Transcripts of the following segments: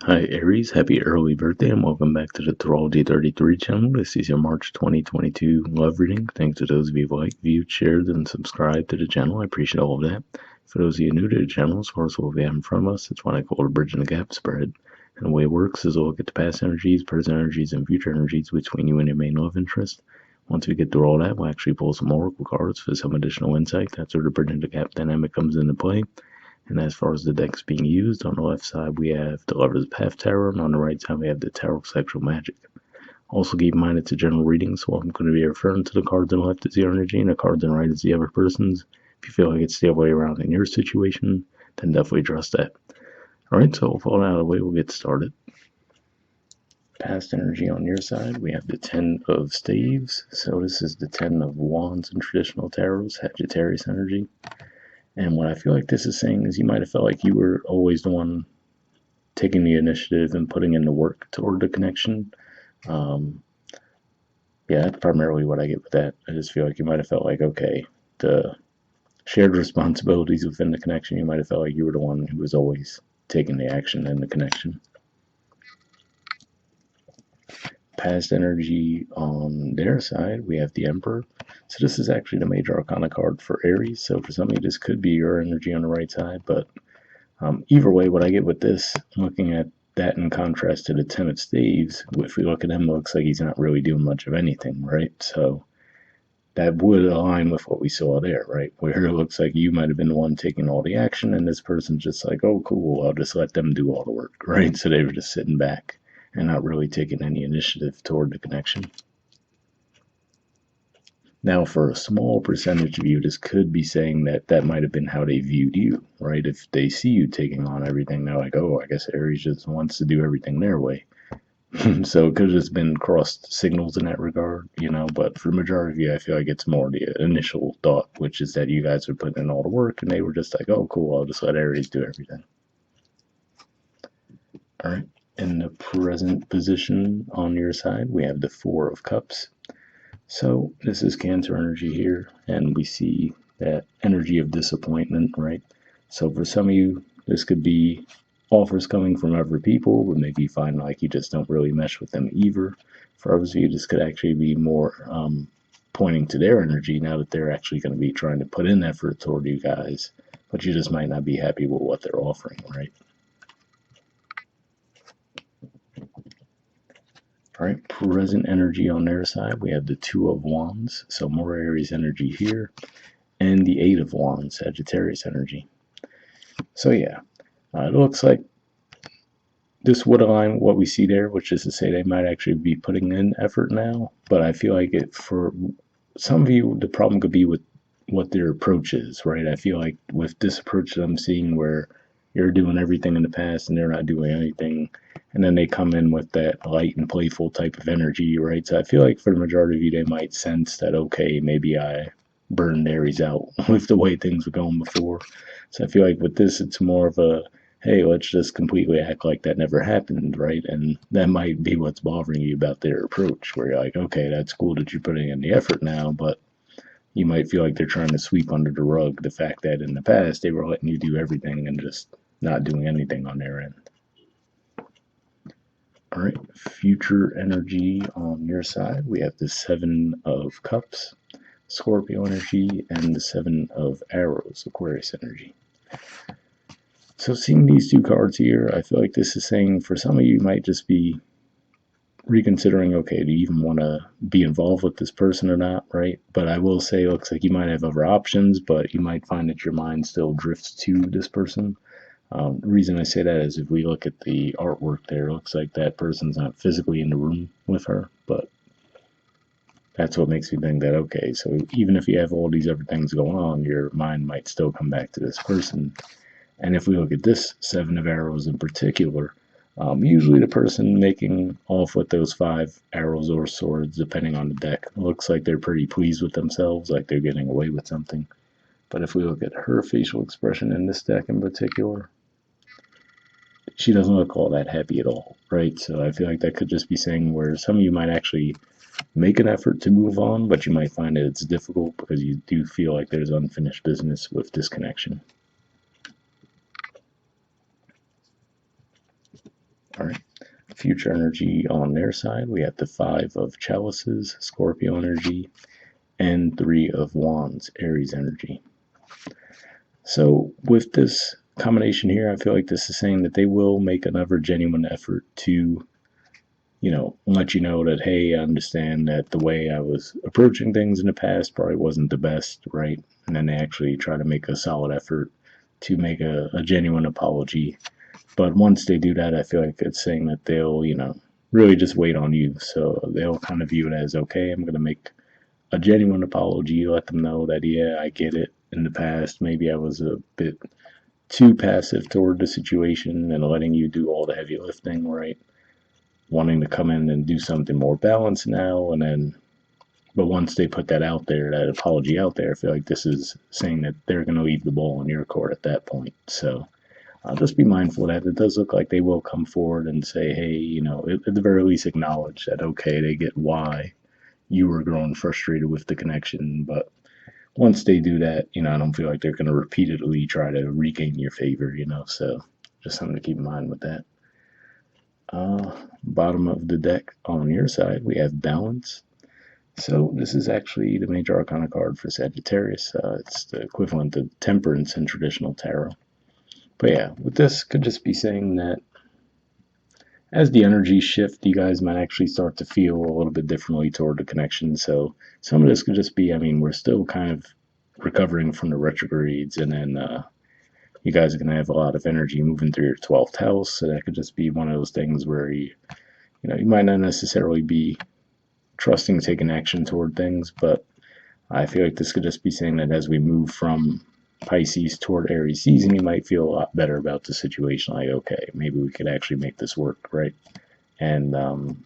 Hi Aries, happy early birthday and welcome back to the Astrology 33 channel. This is your March 2022 love reading. Thanks to those of you who liked, viewed, shared, and subscribed to the channel. I appreciate all of that. For those of you new to the channel, as far as what we have in front of us, it's what I call a bridging the gap spread. And the way it works is we'll look at the past energies, present energies, and future energies between you and your main love interest. Once we get through all that, we'll actually pull some oracle cards for some additional insight. That's where the bridging the gap dynamic comes into play. And as far as the decks being used, on the left side we have the Lover's Path Tarot, and on the right side we have the Tarot of Sexual Magic. Also keep in mind it's a general reading, so I'm going to be referring to the cards on the left as your energy and the cards on the right as the other person's. If you feel like it's the other way around in your situation, then definitely trust that. Alright, so with all that out of the way, we'll get started. Past energy on your side, we have the 10 of Staves. So this is the 10 of Wands in traditional tarot, Sagittarius energy. And what I feel like this is saying is you might have felt like you were always the one taking the initiative and putting in the work toward the connection. Yeah, that's primarily what I get with that. I just feel like you might have felt like, okay, the shared responsibilities within the connection, you might have felt like you were the one who was always taking the action in the connection. Past energy on their side, we have the Emperor. So this is actually the major arcana card for Aries. So for some of you, this could be your energy on the right side. But either way, what I get with this, looking at that in contrast to the 10 of Staves, if we look at him, it looks like he's not really doing much of anything, right? So that would align with what we saw there, right? Where it looks like you might have been the one taking all the action, and this person's just like, oh, cool, I'll just let them do all the work, right? So they were just sitting back and not really taking any initiative toward the connection. Now, for a small percentage of you, this could be saying that that might have been how they viewed you, right? If they see you taking on everything, they're like, oh, I guess Aries just wants to do everything their way. So it could have just been crossed signals in that regard, but for the majority of you, I feel like it's more the initial thought, which is that you guys were putting in all the work and they were just like, oh, cool, I'll just let Aries do everything. All right. In the present position on your side, we have the 4 of Cups. So this is Cancer energy here, and we see that energy of disappointment, right? So for some of you, this could be offers coming from other people, but maybe you find like you just don't really mesh with them either. For others of you, this could actually be more pointing to their energy now that they're actually going to be trying to put in effort toward you guys, but you just might not be happy with what they're offering, right? All right, present energy on their side, we have the 2 of Wands, so more Aries energy here, and the 8 of Wands, Sagittarius energy. So yeah, it looks like this would align with what we see there, which is to say they might actually be putting in effort now, but I feel like for some of you, the problem could be with what their approach is, right? I feel like with this approach that I'm seeing where you're doing everything in the past and they're not doing anything, and then they come in with that light and playful type of energy, right? So I feel like for the majority of you, they might sense that, okay, maybe I burned Aries out with the way things were going before. So I feel like with this, it's more of a, hey, let's just completely act like that never happened, right? And that might be what's bothering you about their approach, where you're like, okay, that's cool that you're putting in the effort now, but you might feel like they're trying to sweep under the rug the fact that in the past they were letting you do everything and just not doing anything on their end. All right, future energy on your side, we have the 7 of Cups, Scorpio energy, and the 7 of Arrows, Aquarius energy. So seeing these two cards here, I feel like this is saying for some of you might just be reconsidering, okay, do you even want to be involved with this person or not, right? But I will say it looks like you might have other options, but you might find that your mind still drifts to this person. The reason I say that is if we look at the artwork there, it looks like that person's not physically in the room with her, but that's what makes me think that, okay, so even if you have all these other things going on, your mind might still come back to this person. And if we look at this 7 of Arrows in particular, usually the person making off with those 5 arrows or swords, depending on the deck, looks like they're pretty pleased with themselves, like they're getting away with something. But if we look at her facial expression in this deck in particular, she doesn't look all that happy at all, right? So I feel like that could just be saying where some of you might actually make an effort to move on, but you might find that it's difficult because you do feel like there's unfinished business with this connection. All right. Future energy on their side, we have the Five of Chalices, Scorpio energy, and Three of Wands, Aries energy. So with this combination here, I feel like this is saying that they will make another genuine effort to, let you know that, hey, I understand that the way I was approaching things in the past probably wasn't the best, right? And then they actually try to make a solid effort to make a genuine apology. But once they do that, I feel like it's saying that they'll, really just wait on you. So they'll kind of view it as, okay, I'm going to make a genuine apology, let them know that, yeah, I get it. In the past, maybe I was a bit too passive toward the situation and letting you do all the heavy lifting, right? Wanting to come in and do something more balanced now, and then, but once they put that out there, that apology out there, I feel like this is saying that they're going to leave the ball in your court at that point. So just be mindful of that. It does look like they will come forward and say, hey, at the very least acknowledge that, okay, they get why you were growing frustrated with the connection, but once they do that, I don't feel like they're going to repeatedly try to regain your favor, so just something to keep in mind with that. Bottom of the deck on your side, we have Balance. So this is actually the major arcana card for Sagittarius. It's the equivalent of Temperance in traditional tarot. But yeah, with this could just be saying that as the energies shift, you guys might actually start to feel a little bit differently toward the connection. So some of this could just be, we're still kind of recovering from the retrogrades, and then you guys are going to have a lot of energy moving through your 12th house. So that could just be one of those things where you might not necessarily be trusting taking action toward things, but I feel like this could just be saying that as we move from Pisces toward Aries season, you might feel a lot better about the situation. Like, okay, maybe we could actually make this work, right? And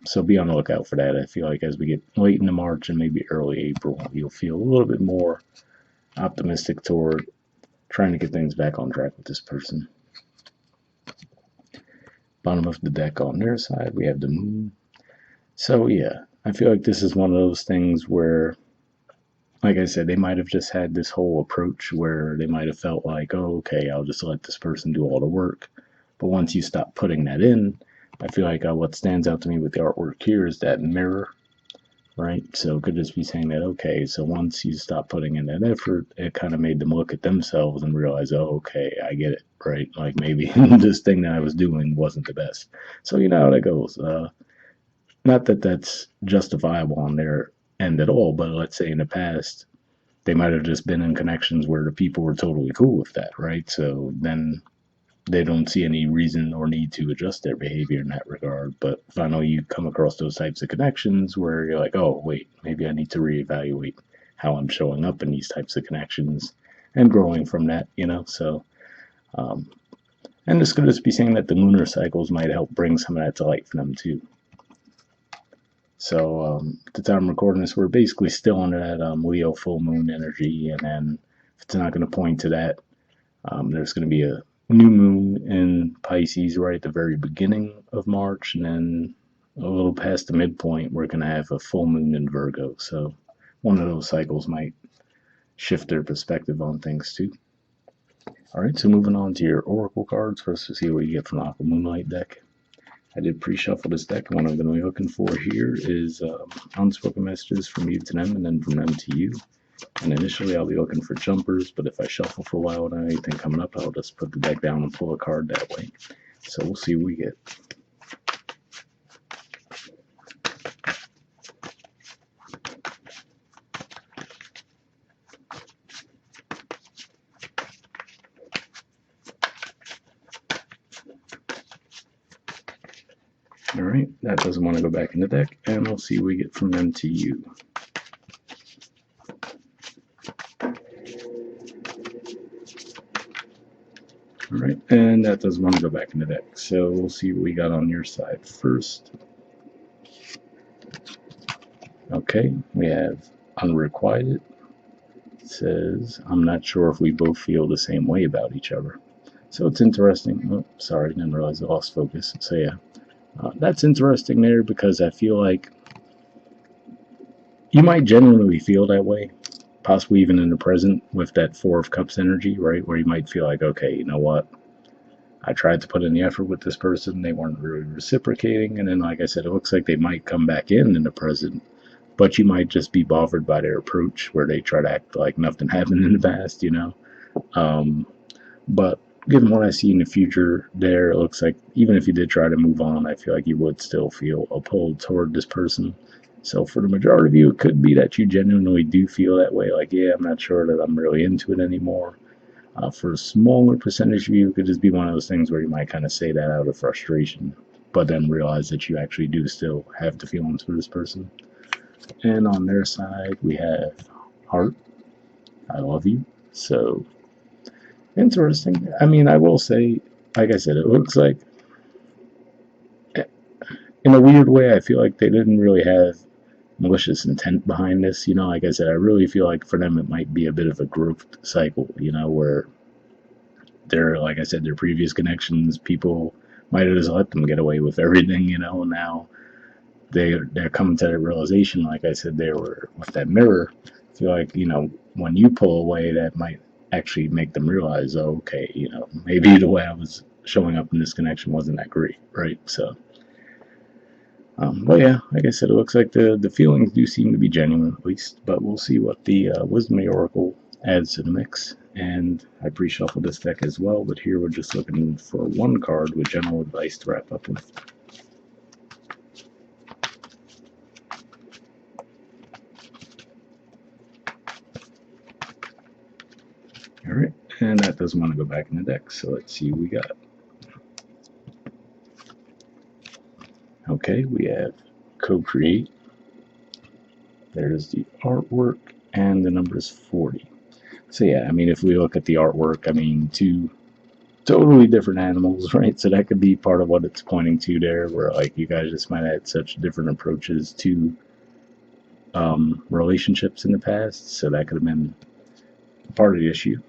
so be on the lookout for that. I feel like as we get late into March and maybe early April, you'll feel a little bit more optimistic toward trying to get things back on track with this person. Bottom of the deck on their side, we have the Moon. So yeah, I feel like this is one of those things where, like I said, they might have just had this whole approach where they might have felt like, oh, okay, I'll just let this person do all the work. But once you stop putting that in, I feel like what stands out to me with the artwork here is that mirror, right? So it could just be saying that, okay, so once you stop putting in that effort, it kind of made them look at themselves and realize, oh, okay, I get it, right? Like maybe this thing that I was doing wasn't the best. So you know how that goes. Not that that's justifiable on their end at all, but let's say in the past, they might have just been in connections where the people were totally cool with that, right? So then they don't see any reason or need to adjust their behavior in that regard. But if I know you come across those types of connections where you're like, oh, wait, maybe I need to reevaluate how I'm showing up in these types of connections and growing from that, So, and this could just be saying that the lunar cycles might help bring some of that to light for them too. So at the time I'm recording this, we're basically still under that Leo full moon energy, and then if it's not going to point to that, there's going to be a new moon in Pisces right at the very beginning of March, and then a little past the midpoint, we're going to have a full moon in Virgo. So one of those cycles might shift their perspective on things too. All right, so moving on to your oracle cards. First, to see what you get from the Aqua Moonlight deck. I did pre-shuffle this deck, and what I'm going to be looking for here is unspoken messages from you to them, and then from them to you. And initially, I'll be looking for jumpers, but if I shuffle for a while without anything coming up, I'll just put the deck down and pull a card that way. So we'll see what we get. All right, that doesn't want to go back in the deck, and we'll see what we get from them to you. All right, and that doesn't want to go back in the deck, so we'll see what we got on your side first. Okay, we have Unrequited. It says, I'm not sure if we both feel the same way about each other. So it's interesting. Oh, sorry, didn't realize I lost focus. So yeah, that's interesting there because I feel like you might genuinely feel that way, possibly even in the present with that Four of Cups energy, right? Where you might feel like, okay, you know what? I tried to put in the effort with this person. They weren't really reciprocating. And then, like I said, it looks like they might come back in the present, but you might just be bothered by their approach where they try to act like nothing happened in the past, you know? Um, but given what I see in the future there, it looks like even if you did try to move on, I feel like you would still feel a pull toward this person. So for the majority of you, it could be that you genuinely do feel that way. Like, yeah, I'm not sure that I'm really into it anymore. For a smaller percentage of you, it could just be one of those things where you might kind of say that out of frustration, but then realize that you actually do still have the feelings for this person. And on their side, we have heart. I love you. So interesting. I mean, I will say, like I said, it looks like, in a weird way, I feel like they didn't really have malicious intent behind this. You know, like I said, I really feel like for them it might be a bit of a growth cycle, you know, where their, like I said, their previous connections, people might have just let them get away with everything, you know. Now they're coming to that realization, like I said, they were with that mirror. I feel like, you know, when you pull away, that might actually make them realize, oh, okay, you know, maybe the way I was showing up in this connection wasn't that great, right? So, but yeah, like I said, it looks like the feelings do seem to be genuine at least, but we'll see what the Wisdom Oracle adds to the mix. And I pre-shuffled this deck as well, but here we're just looking for one card with general advice to wrap up with. Alright, and that doesn't want to go back in the deck, so let's see what we got. Okay, we have co-create. There's the artwork, and the number is 40. So yeah, I mean, if we look at the artwork, I mean, two totally different animals, right? So that could be part of what it's pointing to there, where like you guys just might have had such different approaches to relationships in the past. So that could have been part of the issue.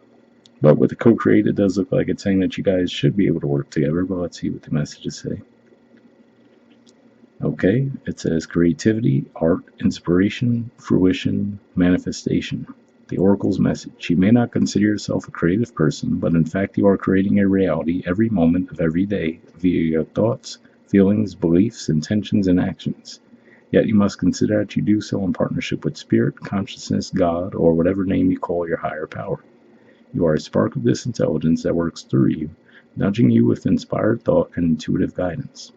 But with the co-create, it does look like it's saying that you guys should be able to work together. But let's see what the messages say. Okay, it says creativity, art, inspiration, fruition, manifestation. The Oracle's message. You may not consider yourself a creative person, but in fact you are creating a reality every moment of every day via your thoughts, feelings, beliefs, intentions, and actions. Yet you must consider that you do so in partnership with spirit, consciousness, God, or whatever name you call your higher power. You are a spark of this intelligence that works through you, nudging you with inspired thought and intuitive guidance.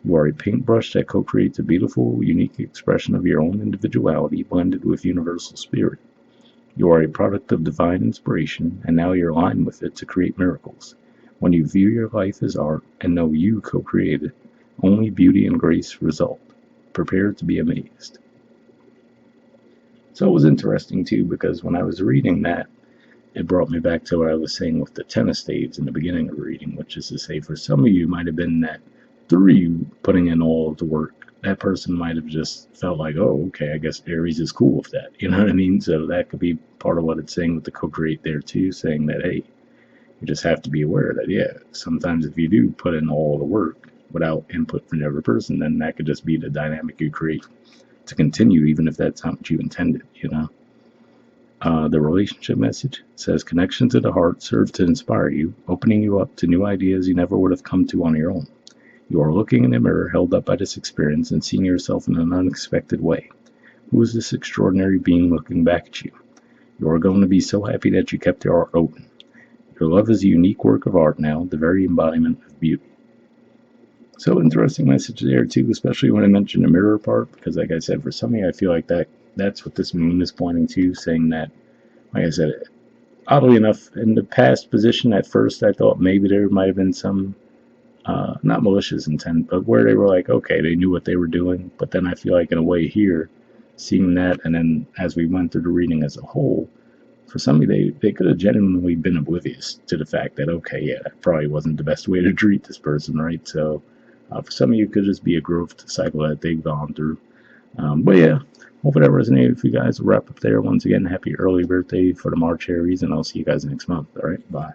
You are a paintbrush that co-creates a beautiful, unique expression of your own individuality blended with universal spirit. You are a product of divine inspiration, and now you're aligned with it to create miracles. When you view your life as art and know you co-created, only beauty and grace result. Prepare to be amazed. So it was interesting too, because when I was reading that, it brought me back to what I was saying with the 10 of staves in the beginning of the reading, which is to say, for some of you, it might have been that through you putting in all of the work, that person might have just felt like, oh, okay, I guess Aries is cool with that. You know what I mean? So that could be part of what it's saying with the co-create there too, saying that, hey, you just have to be aware that, yeah, sometimes if you do put in all the work without input from the other person, then that could just be the dynamic you create to continue, even if that's not what you intended, you know? The relationship message says connection to the heart serves to inspire you, opening you up to new ideas you never would have come to on your own. You are looking in a mirror held up by this experience and seeing yourself in an unexpected way. Who is this extraordinary being looking back at you? You are going to be so happy that you kept your art open. Your love is a unique work of art now, the very embodiment of beauty. So interesting message there too, especially when I mentioned the mirror part, because like I said, for some of you, I feel like that's what this moon is pointing to, saying that, like I said, oddly enough, in the past position at first, I thought maybe there might have been some, not malicious intent, but where they were like, okay, they knew what they were doing. But then I feel like in a way here, seeing that, and then as we went through the reading as a whole, for some of you, they could have genuinely been oblivious to the fact that, okay, yeah, that probably wasn't the best way to treat this person, right? So for some of you, it could just be a growth cycle that they've gone through. But yeah, hopefully that resonated with you guys. We'll wrap up there. Once again, happy early birthday for the March Aries, and I'll see you guys next month. All right, bye.